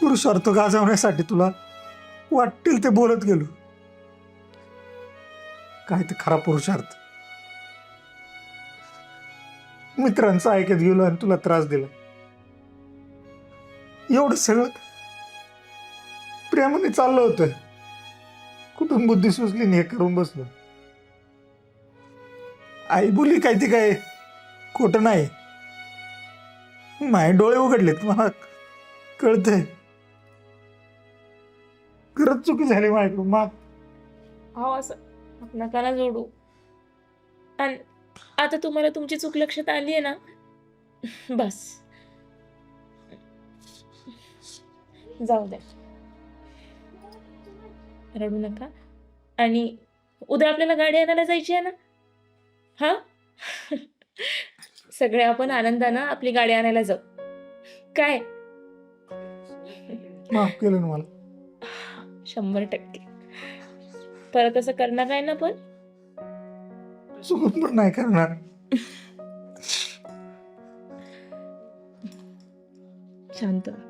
पुरुषार्थ गाजवण्यासाठी तुला वाटेल ते बोलत गेलो. काय ते खरा पुरुषार्थ? मित्रांचं ऐकत गेलो आणि तुला त्रास दिला. एवढं सगळं प्रेमाने चाललं होतं. कुठून बुद्धी सुचली नाही हे करून बसलो. आई बोलली काय ती काय खोटं नाही. माझे डोळे उघडलेत, मला कळतंय खरंच चुकी झाली माझ्याकडून. माफ. हो, असं नका ना जोडू. आणि आता तुम्हाला तुमची चूक लक्षात आली आहे ना, बस जाऊ द्या, रडू नका. आणि उद्या आपल्याला गाडी आणायला जायची आहे ना? हा सगळे आपण आनंदानं आपली गाडी आणायला जाऊ. काय? माफ केलं ना मला. 100% परत असं करणार नाही ना? पण चुकून पण नाही करणार. शांत व्हा.